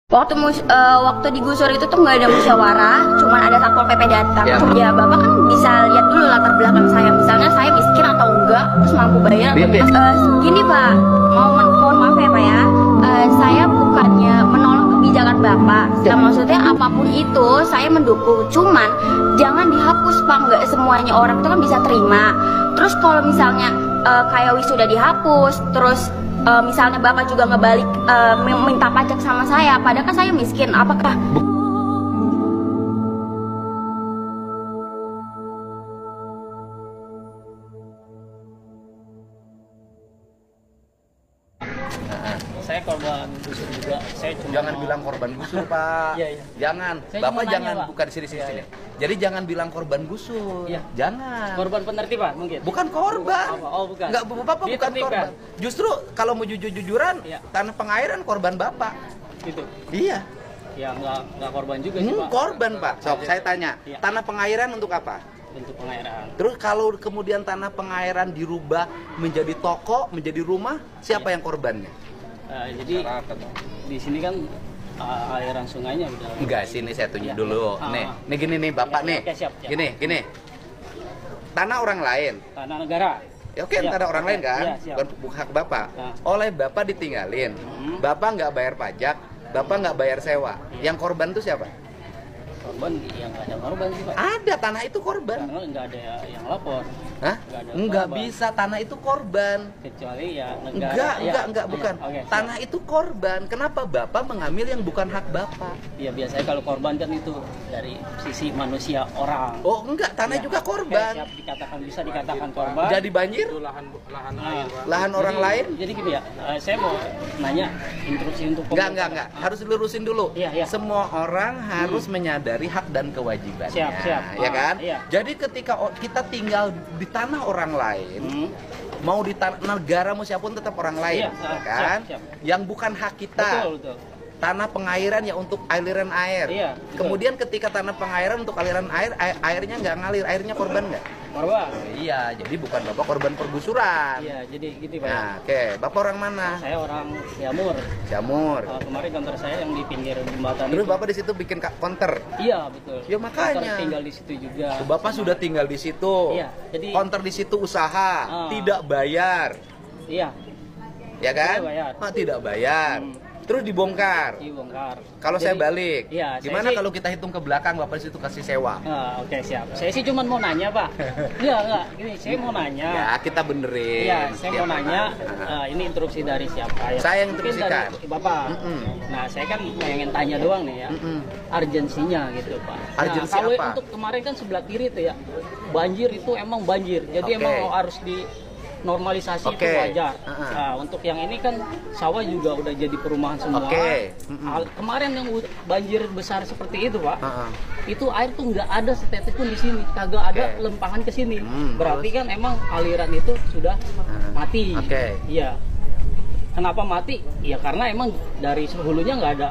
Waktu digusur itu tuh nggak ada musyawarah, cuman ada satpol pp datang. Ya bapak kan bisa lihat dulu latar belakang saya, misalnya saya miskin atau enggak, terus mampu bayar. Gini pak, mohon maaf ya pak ya, saya bukannya menolak kebijakan bapak. Maksudnya apapun itu saya mendukung, cuman jangan dihapus pak, nggak semuanya orang itu kan bisa terima. Terus kalau misalnya kayak wisuda dihapus, terus misalnya bapak juga ngebalik minta pajak sama saya, padahal kan saya miskin, apakah saya korban gusur juga. Saya cuma jangan bilang korban gusur pak. Iya. Jangan, saya bapak jangan nanya, buka di sini. Jadi jangan bilang korban gusur. Iya. Jangan. Korban penertiban mungkin. Bukan korban. Oh bukan. Enggak, bapak bukan korban. Justru kalau mau jujur-jujuran, tanah pengairan korban bapak. Gitu. Iya. Ya nggak korban juga sih pak. Korban pak. Sok saya tanya, Iya. tanah pengairan untuk apa? Untuk pengairan. Terus kalau kemudian tanah pengairan dirubah menjadi toko, menjadi rumah, siapa yang korbannya? Jadi di sini kan aliran sungainya udah. Enggak, sini saya tunjuk Ya. dulu. Nih gini nih bapak nih. Oke, siap. Gini. Tanah orang lain. Tanah negara. Ya, oke, tanah orang lain kan, Iya, siap. bukan hak bapak. Nah. Oleh bapak ditinggalin, bapak nggak bayar pajak, bapak nggak bayar sewa. Yang korban tuh siapa? Korban yang nggak ada korban sih pak. Ada, tanah itu korban. Karena nggak ada yang lapor. Hah? Nggak ada Enggak korban. bisa, tanah itu korban. Kecuali ya negara. Enggak, bukan. Oke, Tanah itu korban. Kenapa bapak mengambil yang bukan hak bapak? Iya biasanya kalau korban kan itu dari sisi manusia orang. Oh, enggak, tanah Ya. juga korban. Oke, siap, bisa dikatakan korban. Jadi banjir? Itu lahan air, Pak. Lahan orang lain? Jadi gini ya, saya mau nanya instruksi untuk Enggak. Harus dilurusin dulu. Iya. Semua orang harus menyadari hak dan kewajibannya. Siap. Ya kan? Iya. Jadi ketika kita tinggal di tanah orang lain, mau di negara mau siapapun tetap orang lain, Iya, ya kan? siap. Yang bukan hak kita. Betul. Tanah pengairan ya untuk aliran air. Iya, betul. Kemudian ketika tanah pengairan untuk aliran air, airnya nggak ngalir, airnya korban nggak? Korban. Iya, jadi bukan bapak korban pergusuran. Iya, jadi gitu Pak. Nah, oke, bapak orang mana? Saya orang Jamur. Jamur. Kemarin kantor saya yang di pinggir jembatan Terus itu. bapak di situ bikin counter. Iya, betul. Ya, makanya. Kantor tinggal di situ juga. Bapak sudah tinggal di situ. Iya, jadi counter di situ usaha, tidak bayar. Iya. Ya kan? Tidak bayar. Tidak bayar. Terus dibongkar. Dibongkar. Kalau saya balik, iya, gimana kalau kita hitung ke belakang, bapak di situ kasih sewa? Oke, siap. Saya sih cuma mau nanya, Pak. Enggak. Gini, saya mau nanya. Ya, kita benerin. Iya, saya mau nanya. Ini interupsi dari siapa ya? Saya yang Mungkin interupsikan. dari Bapak. Nah, saya kan pengen tanya doang nih ya. Urgensinya gitu, Pak. Urgensi kalau apa? untuk kemarin kan sebelah kiri tuh ya. Banjir itu emang banjir. Jadi emang harus di normalisasi itu wajar. Nah, untuk yang ini kan sawah juga udah jadi perumahan semua. Kemarin yang banjir besar seperti itu, Pak, itu air tuh nggak ada setetes pun di sini, kagak ada lempahan ke sini. Berarti kan emang aliran itu sudah mati. Iya. Kenapa mati? Ya karena emang dari hulunya nggak ada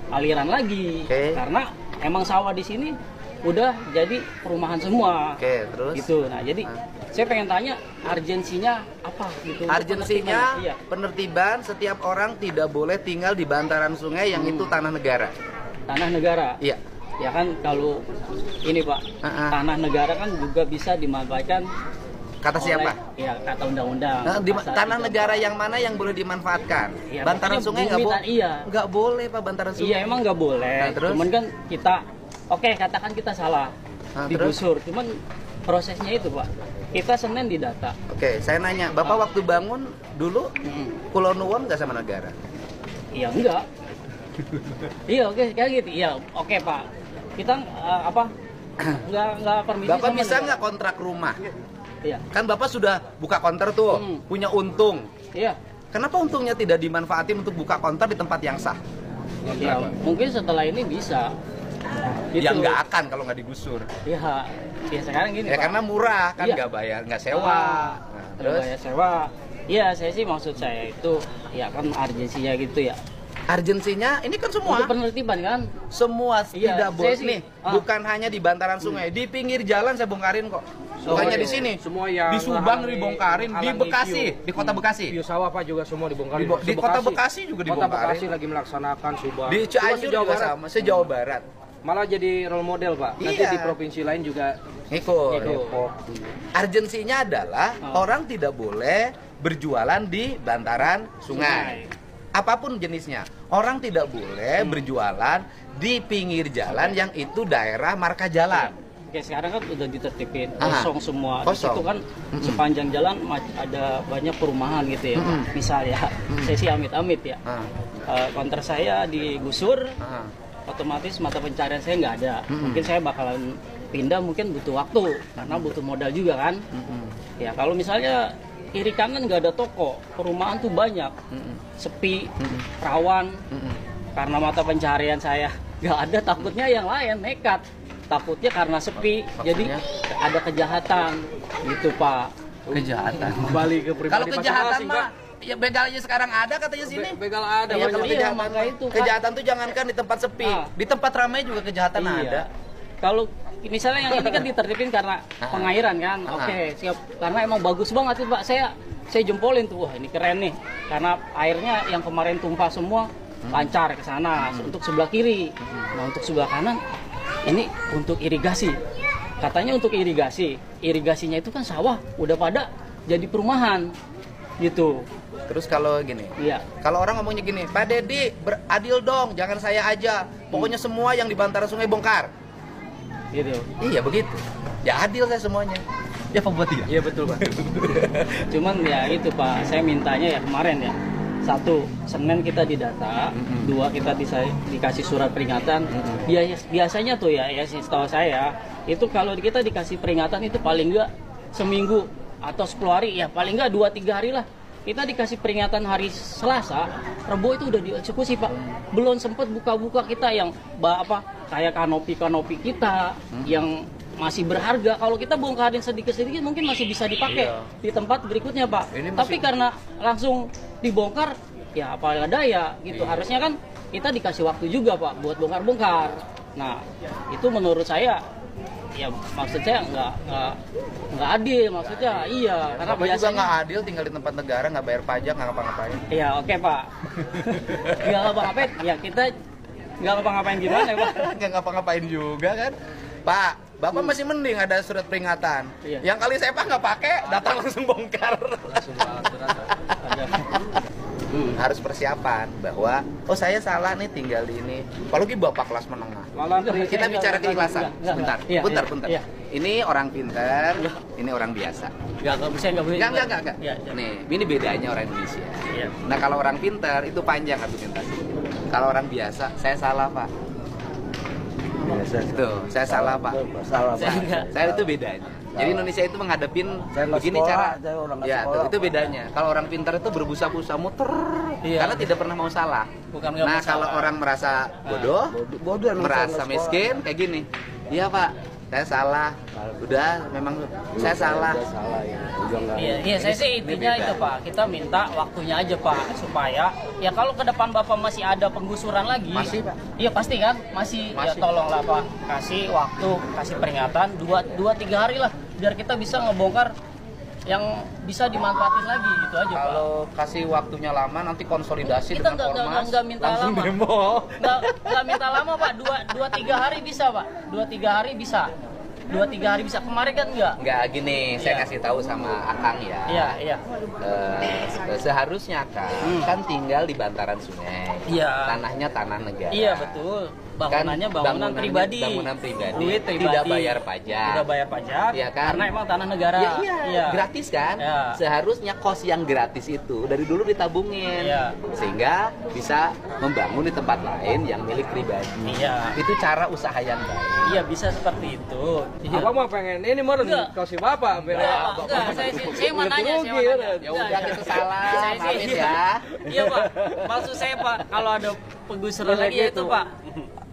aliran lagi. Karena emang sawah di sini udah jadi perumahan semua. Terus? Gitu. Nah, jadi saya pengen tanya urgensinya apa gitu. Urgensinya Iya. penertiban setiap orang tidak boleh tinggal di bantaran sungai yang itu tanah negara. Tanah negara. Iya. Ya kan kalau ini Pak, tanah negara kan juga bisa dimanfaatkan. Kata siapa? Ya kata undang-undang. Tanah negara yang mana yang boleh dimanfaatkan? Ya, bantaran sungai nggak boleh. Iya. Nggak boleh Pak, bantaran sungai. Iya emang nggak boleh. Nah, terus? Cuman kan kita, katakan kita salah digusur. Cuman prosesnya itu Pak, kita Senin didata. Saya nanya, bapak waktu bangun dulu Pulau Nuwun nggak sama negara? Iya enggak. Iya kayak gitu. Iya oke Pak. Kita nggak permisi. Bapak sama bisa negara. nggak kontrak rumah? Iya. Kan bapak sudah buka konter tuh, punya untung. Iya. Kenapa untungnya tidak dimanfaatin untuk buka konter di tempat yang sah? Ya mungkin setelah ini bisa. Gitu. Ya nggak akan kalau nggak digusur. Iya. Ya sekarang gini Ya Pak. karena murah kan, nggak bayar, nggak sewa. Terus bayar sewa. Iya, saya sih maksud saya itu ya kan urgensinya gitu ya. Urgensinya ini kan semua. Untuk penertiban kan? Semua Iya, tidak boleh sih, nih. Bukan hanya di bantaran sungai, di pinggir jalan saya bongkarin kok. Bukannya di sini. Semua yang di Subang dibongkarin, di Bekasi, di kota Bekasi. Bio sawah Pak juga semua dibongkarin. Di kota Bekasi juga dibongkarin. Kota Bekasi lagi melaksanakan Subang. Di Cianjur juga sama, se-Jawa Barat. Malah jadi role model Pak. Nanti di provinsi lain juga ngikut. Urgensinya adalah orang tidak boleh berjualan di bantaran sungai. Apapun jenisnya. Orang tidak boleh berjualan di pinggir jalan yang itu daerah marka jalan. Oke, sekarang kan udah ditertibin, kosong semua. Kosong. Di situ kan sepanjang jalan ada banyak perumahan gitu ya. Misal ya, saya sih amit-amit ya. Konter saya digusur, otomatis mata pencarian saya nggak ada. Mungkin saya bakalan pindah, mungkin butuh waktu karena butuh modal juga kan. Ya kalau misalnya kiri kanan nggak ada toko, perumahan tuh banyak, sepi, rawan. Karena mata pencarian saya nggak ada, takutnya yang lain nekat. Takutnya karena sepi, jadi ada kejahatan gitu Pak. Kejahatan. Kembali ke pribadi. Kalau kejahatan mah ya begalnya sekarang ada katanya sini. Begal ada. Ya, kalau kejahatan itu kejahatan tuh jangankan di tempat sepi, di tempat ramai juga kejahatan ada. Kalau misalnya yang ini kan ditertibin karena pengairan kan, oke siap. Karena emang bagus banget itu Pak. Saya jempolin tuh, wah ini keren nih. Karena airnya yang kemarin tumpah semua lancar ke sana untuk sebelah kiri. Nah untuk sebelah kanan ini untuk irigasi. Katanya untuk irigasi. Irigasinya itu kan sawah, udah pada jadi perumahan gitu. Terus kalau gini, kalau orang ngomongnya gini, Pak Dedi beradil dong, jangan saya aja. Pokoknya semua yang di bantaran sungai bongkar. Gitu. Iya begitu. Ya adil saya semuanya. Ya Pak buat dia. Iya betul Pak. Cuman ya itu Pak, saya mintanya ya kemarin ya. 1, Senin kita didata, 2 kita dikasih surat peringatan. Biasanya tuh ya setahu saya itu kalau kita dikasih peringatan itu paling enggak seminggu atau 10 hari ya, paling enggak 2-3 hari lah. Kita dikasih peringatan hari Selasa, Rebo itu udah dieksekusi Pak. Belum sempat buka-buka kita yang kayak kanopi kita yang masih berharga. Kalau kita bongkarin sedikit-sedikit mungkin masih bisa dipakai di tempat berikutnya Pak. Tapi karena langsung dibongkar ya apa daya gitu. Harusnya kan kita dikasih waktu juga Pak buat bongkar-bongkar. Nah itu menurut saya ya maksud saya nggak adil maksudnya. Iya karena biasanya juga nggak adil tinggal di tempat negara, nggak bayar pajak, nggak ngapa-ngapain. Iya oke Pak. Nggak ngapa-ngapain ya, kita nggak ngapa-ngapain gimana ya Pak. Nggak ngapa-ngapain juga kan Pak. Bapak masih mending ada surat peringatan. Yang kali saya nggak pakai, datang langsung bongkar. Harus persiapan bahwa saya salah nih tinggal di ini. Apalagi Bapak kelas menengah. Kita bicara keikhlasan. Sebentar. Bentar. Ini orang pintar, ini orang biasa. Enggak. Nih, ini bedanya orang Indonesia. Nah, kalau orang pintar itu panjang argumentasi. Kalau orang biasa, saya salah, Pak. Itu, saya salah Pak. Saya itu bedanya. Jadi Indonesia itu menghadapin begini cara. Ya, itu bedanya. Kalau orang pintar itu berbusa-busa muter, karena tidak pernah mau salah. Nah, kalau orang merasa bodoh, merasa miskin, kayak gini. Iya Pak, saya salah. Udah, memang saya salah. Iya, saya sih intinya itu Pak. Kita minta waktunya aja Pak supaya ya kalau ke depan Bapak masih ada penggusuran lagi. Masih Pak. Iya pasti kan, masih. Ya tolonglah Pak, kasih waktu, kasih peringatan 2-3 hari lah biar kita bisa ngebongkar yang bisa dimanfaatin lagi gitu aja Pak. Kalau kasih waktunya lama nanti konsolidasi kita dengan ormas. Nggak minta lama. Nggak minta lama Pak. 2-3 hari bisa Pak. 2-3 hari bisa. 2-3 hari bisa. Kemarin kan enggak gini, saya kasih tahu sama Akang ya. Iya. Seharusnya kan tinggal di bantaran sungai. Iya. Tanahnya tanah negara. Iya betul. Bangunannya bangunan pribadi. Bangunan pribadi. Duit pribadi. Tidak bayar pajak. Tidak bayar pajak. Iya kan? Karena emang tanah negara. Iya. Gratis kan? Iya. Seharusnya kos yang gratis itu dari dulu ditabungin. Iya. Sehingga bisa membangun di tempat lain yang milik pribadi. Iya. Itu cara usaha yang baik. Iya bisa seperti itu. Iya. Abang mah pengen ini mah kasih Bapak. Enggak, saya mau nanya. Ya udah kita salah, maafin ya. Iya Pak, maksud saya Pak, kalau ada penggusuran lagi itu Pak,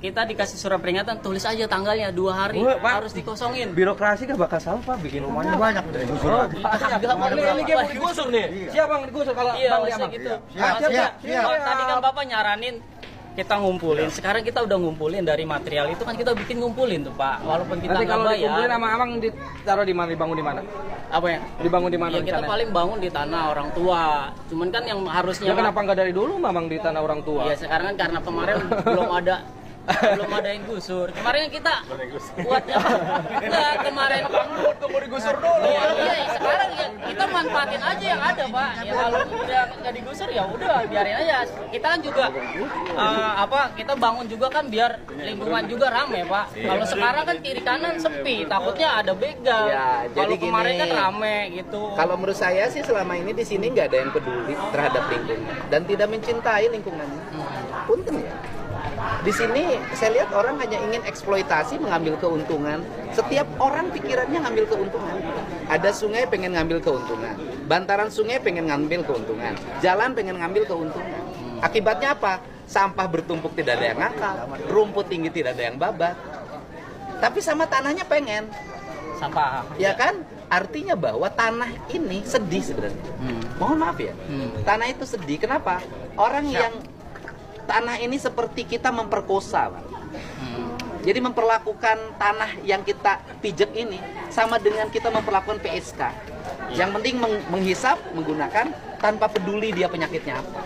kita dikasih surat peringatan, tulis aja tanggalnya 2 hari harus dikosongin. Birokrasi gak bakal salah Pak, bikin rumahnya banyak dari gusuran. Ini game mau digusur nih. Siapa yang digusur kalau iya, Bang Liam? Gitu. Siap. Tadi kan Bapak nyaranin kita ngumpulin. Sekarang kita udah ngumpulin dari material itu kan kita bikin ngumpulin tuh Pak. Walaupun kita nggak bayar. Kalau dikumpulin sama Amang ditaruh di mana? Dibangun di mana? Apa ya? Dibangun di mana? Ya kita paling bangun di tanah orang tua. Cuman kan yang harusnya. Ya kenapa nggak dari dulu Mamang di tanah orang tua? Ya sekarang kan karena kemarin belum ada yang gusur. Kemarin kita buat apa? Enggak, kemarin tunggu digusur dulu. Iya, sekarang ya kita manfaatin aja yang ada, Pak. Ya kalau udah nggak digusur ya udah biarin aja. Kita kan juga kita bangun juga kan biar lingkungan juga rame, Pak. Kalau sekarang kan kiri kanan sepi, takutnya ada begal. Ya, kalau kemarin kan rame gitu. Kalau menurut saya sih selama ini di sini nggak ada yang peduli terhadap lingkungan dan tidak mencintai lingkungannya. Punten ya. Di sini saya lihat orang hanya ingin eksploitasi, mengambil keuntungan. Setiap orang pikirannya ngambil keuntungan. Ada sungai pengen ngambil keuntungan, bantaran sungai pengen ngambil keuntungan, jalan pengen ngambil keuntungan. Akibatnya apa? Sampah bertumpuk tidak ada yang ngangkat, rumput tinggi tidak ada yang babat. Tapi sama tanahnya pengen sampah. Ya kan? Artinya bahwa tanah ini sedih sebenarnya. Mohon maaf ya. Tanah itu sedih. Kenapa? Orang yang tanah ini seperti kita memperkosa, Pak. Jadi memperlakukan tanah yang kita pijak ini sama dengan kita memperlakukan PSK. Yang penting menghisap, menggunakan tanpa peduli dia penyakitnya apa.